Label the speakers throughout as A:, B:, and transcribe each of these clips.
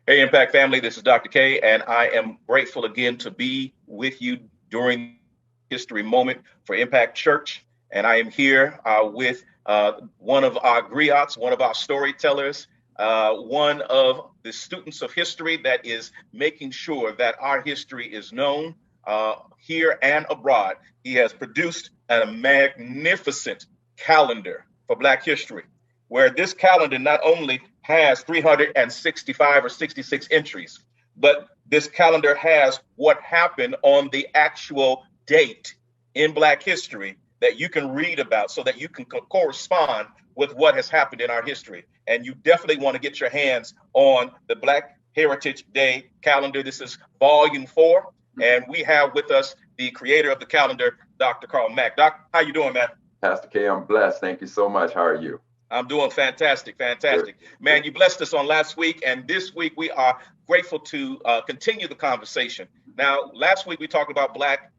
A: Hey, Impact family, this is Dr. K, and I am grateful again to be with you during History Moment for Impact Church. And I am here with one of our griots, one of our storytellers, one of the students of history that is making sure that our history is known here and abroad. He has produced a magnificent calendar for Black history, where this calendar not only has 365 or 66 entries, but this calendar has what happened on the actual date in Black history that you can read about so that you can correspond with what has happened in our history. And you definitely want to get your hands on the Black Heritage Day calendar. This is volume 4. And we have with us the creator of the calendar, Dr. Carl Mack. Doc, how you doing, man?
B: Pastor K, I'm blessed. Thank you so much. How are you?
A: I'm doing fantastic,
B: Good.
A: fantastic. Man, you blessed us on last week, and this week we are grateful to continue the conversation. Now, last week we talked about Black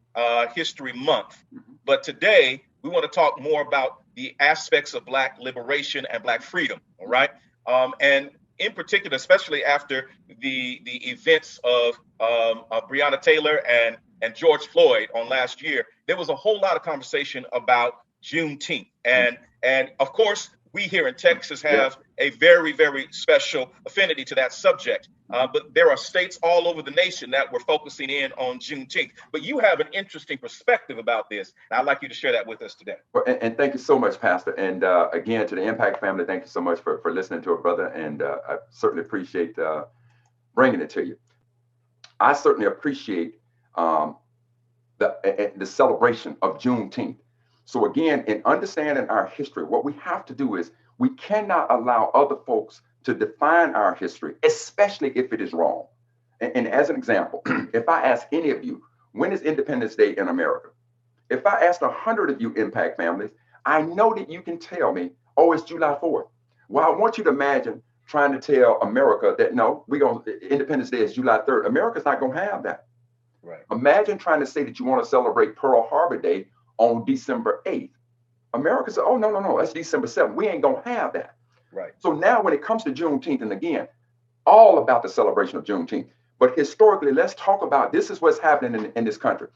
A: History Month, but today we want to talk more about the aspects of Black liberation and Black freedom, all right? And in particular, especially after the events of Breonna Taylor and George Floyd on last year, there was a whole lot of conversation about Juneteenth. And of course, we here in Texas have a very, very special affinity to that subject. But there are states all over the nation that were focusing in on Juneteenth. But you have an interesting perspective about this. And I'd like you to share that with us today.
B: Well, and thank you so much, Pastor. And again, to the Impact family, thank you so much for listening to it, brother. And I certainly appreciate bringing it to you. I certainly appreciate the celebration of Juneteenth. So again, in understanding our history, what we have to do is we cannot allow other folks to define our history, especially if it is wrong. And as an example, if I ask any of you, when is Independence Day in America? If I asked 100 of you Impact families, I know that you can tell me, oh, it's July 4th. Well, I want you to imagine trying to tell America that no, Independence Day is July 3rd. America's not going to have that.
A: Right.
B: Imagine trying to say that you want to celebrate Pearl Harbor Day on December 8th. America said, oh, no, that's December 7th. We ain't going to have that.
A: Right.
B: So now when it comes to Juneteenth, and again, all about the celebration of Juneteenth, but historically, let's talk about this is what's happening in this country.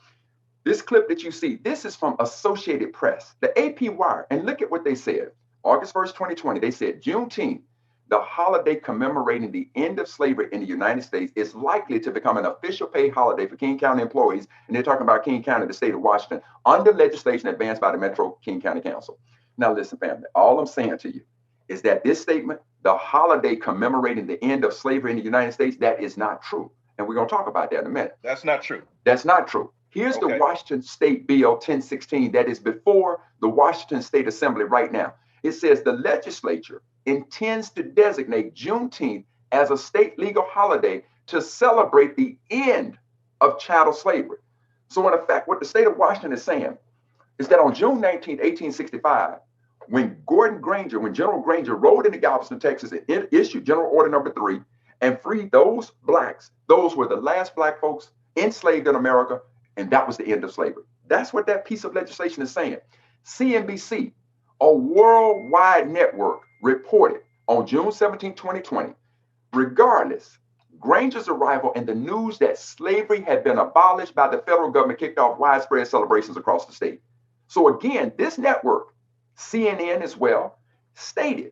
B: This clip that you see, this is from Associated Press, the AP Wire, and look at what they said. August 1st, 2020, they said Juneteenth, the holiday commemorating the end of slavery in the United States, is likely to become an official paid holiday for King County employees. And they're talking about King County, the state of Washington, under legislation advanced by the Metro King County Council. Now, listen, family, all I'm saying to you is that this statement, the holiday commemorating the end of slavery in the United States, that is not true. And we're going to talk about that in a minute.
A: That's not true.
B: That's not true. Here's the Washington State Bill 1016 that is before the Washington State Assembly right now. It says the legislature intends to designate Juneteenth as a state legal holiday to celebrate the end of chattel slavery. So in effect, what the state of Washington is saying is that on June 19, 1865, when General Granger rode into Galveston, Texas, and issued General Order Number 3 and freed those blacks, those were the last black folks enslaved in America, and that was the end of slavery. That's what that piece of legislation is saying. CNBC, a worldwide network, reported on June 17, 2020, regardless, Granger's arrival and the news that slavery had been abolished by the federal government kicked off widespread celebrations across the state. So again, this network, CNN as well, stated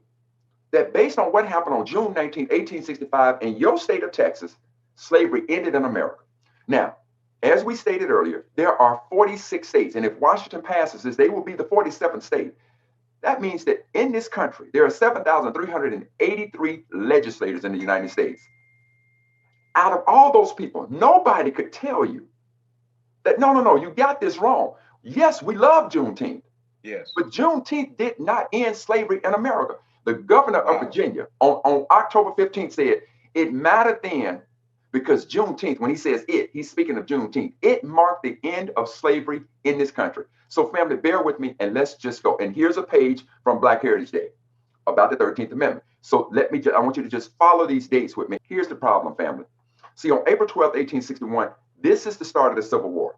B: that based on what happened on June 19, 1865 in your state of Texas, slavery ended in America. Now, as we stated earlier, there are 46 states, and if Washington passes this, they will be the 47th state. That means that in this country, there are 7,383 legislators in the United States. Out of all those people, nobody could tell you that, no, you got this wrong. Yes, we love Juneteenth.
A: Yes.
B: But Juneteenth did not end slavery in America. The governor of Virginia on October 15th said it mattered then because Juneteenth, when he says he's speaking of Juneteenth, it marked the end of slavery in this country. So family, bear with me and let's just go. And here's a page from Black Heritage Day about the 13th Amendment. So I want you to just follow these dates with me. Here's the problem, family. See, on April 12th, 1861, this is the start of the Civil War.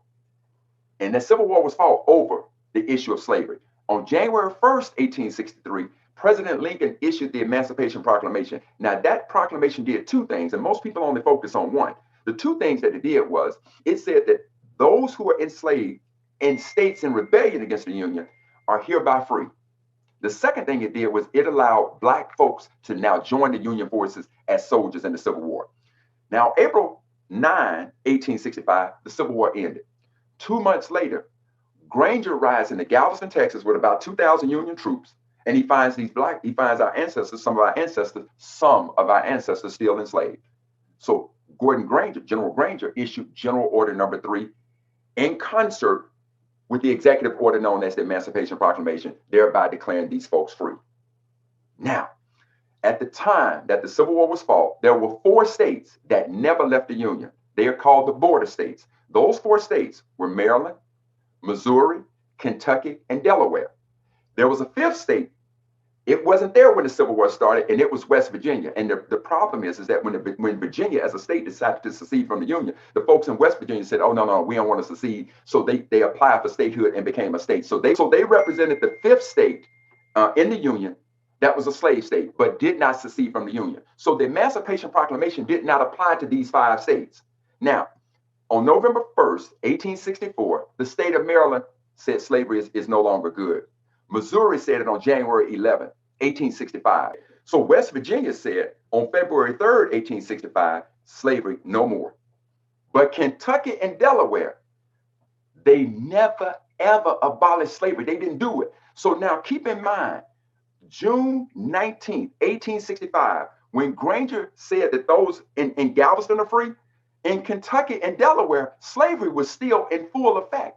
B: And the Civil War was fought over the issue of slavery. On January 1st, 1863, President Lincoln issued the Emancipation Proclamation. Now, that proclamation did two things, and most people only focus on one. The two things that it did was it said that those who are enslaved in states in rebellion against the Union are hereby free. The second thing it did was it allowed Black folks to now join the Union forces as soldiers in the Civil War. Now, April 9, 1865, the Civil War ended. 2 months later, Granger arrives into Galveston, Texas, with about 2,000 Union troops, and he finds our ancestors, some of our ancestors still enslaved. So General Granger issued General Order Number 3 in concert with the executive order known as the Emancipation Proclamation, thereby declaring these folks free. Now, at the time that the Civil War was fought, there were 4 states that never left the Union. They are called the border states. Those 4 states were Maryland, Missouri, Kentucky, and Delaware. There was a 5th state. It wasn't there when the Civil War started, and it was West Virginia. And the problem is that when Virginia as a state decided to secede from the Union, the folks in West Virginia said, oh, no, we don't want to secede. So they applied for statehood and became a state. So they represented the 5th state in the Union that was a slave state, but did not secede from the Union. So the Emancipation Proclamation did not apply to these 5 states. Now, on November 1st, 1864, the state of Maryland said slavery is no longer good. Missouri said it on January 11, 1865. So West Virginia said on February 3rd, 1865, slavery no more. But Kentucky and Delaware, they never, ever abolished slavery. They didn't do it. So now keep in mind, June 19th, 1865, when Granger said that those in Galveston are free, in Kentucky and Delaware, slavery was still in full effect.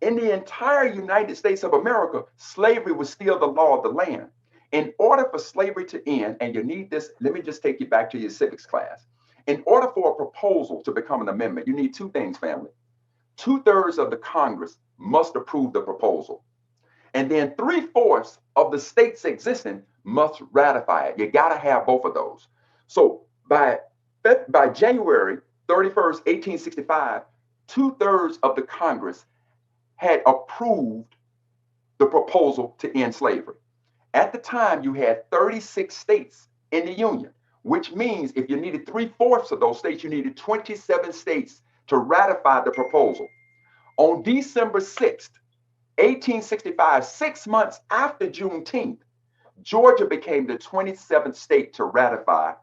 B: In the entire United States of America, slavery was still the law of the land. In order for slavery to end, and you need this, let me just take you back to your civics class. In order for a proposal to become an amendment, you need 2 things, family. 2/3 of the Congress must approve the proposal. And then 3/4 of the states existing must ratify it. You got to have both of those. So by January 31st, 1865, 2/3 of the Congress had approved the proposal to end slavery. At the time, you had 36 states in the Union, which means if you needed 3/4 of those states, you needed 27 states to ratify the proposal. On December 6th, 1865, 6 months after Juneteenth, Georgia became the 27th state to ratify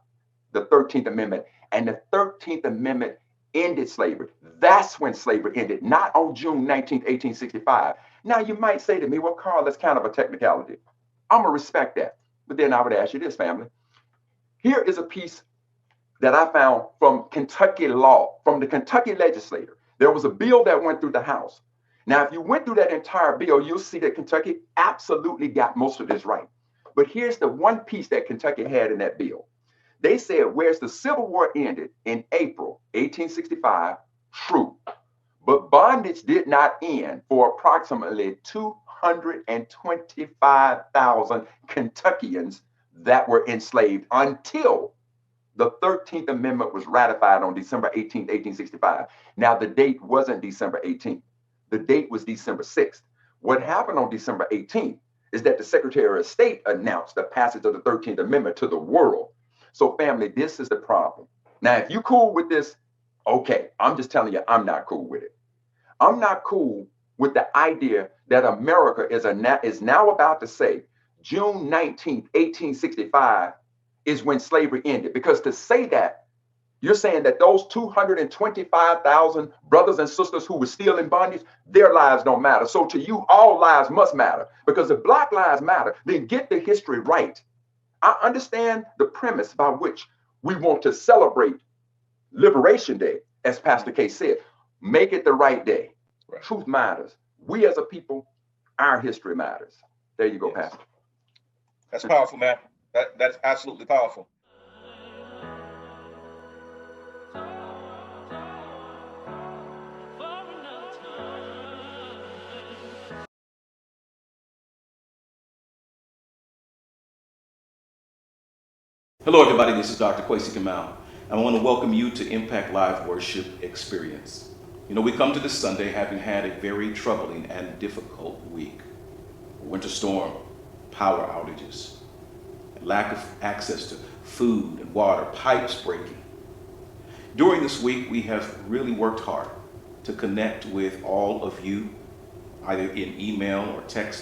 B: the 13th Amendment, and the 13th Amendment ended slavery. That's when slavery ended, not on June 19th, 1865. Now, you might say to me, well, Carl, that's kind of a technicality. I'm going to respect that. But then I would ask you this, family. Here is a piece that I found from Kentucky law, from the Kentucky legislature. There was a bill that went through the House. Now, if you went through that entire bill, you'll see that Kentucky absolutely got most of this right. But here's the one piece that Kentucky had in that bill. They said, whereas the Civil War ended in April 1865, true, but bondage did not end for approximately 225,000 Kentuckians that were enslaved until the 13th Amendment was ratified on December 18th, 1865. Now, the date wasn't December 18th. The date was December 6th. What happened on December 18th is that the Secretary of State announced the passage of the 13th Amendment to the world. So, family, this is the problem. Now, if you cool with this, okay, I'm just telling you, I'm not cool with it. I'm not cool with the idea that America is now about to say June 19th, 1865 is when slavery ended. Because to say that, you're saying that those 225,000 brothers and sisters who were still in bondage, their lives don't matter. So to you, all lives must matter. Because if Black lives matter, then get the history right. I understand the premise by which we want to celebrate Liberation Day, as Pastor K said. Make it the right day. Right. Truth matters. We as a people, our history matters. There you go, yes. Pastor.
A: That's powerful, man. That's absolutely powerful.
C: Hello everybody, this is Dr. Kwesi Kamau. I want to welcome you to Impact Live Worship Experience. You know, we come to this Sunday having had a very troubling and difficult week. A winter storm, power outages, lack of access to food and water, pipes breaking. During this week, we have really worked hard to connect with all of you, either in email or text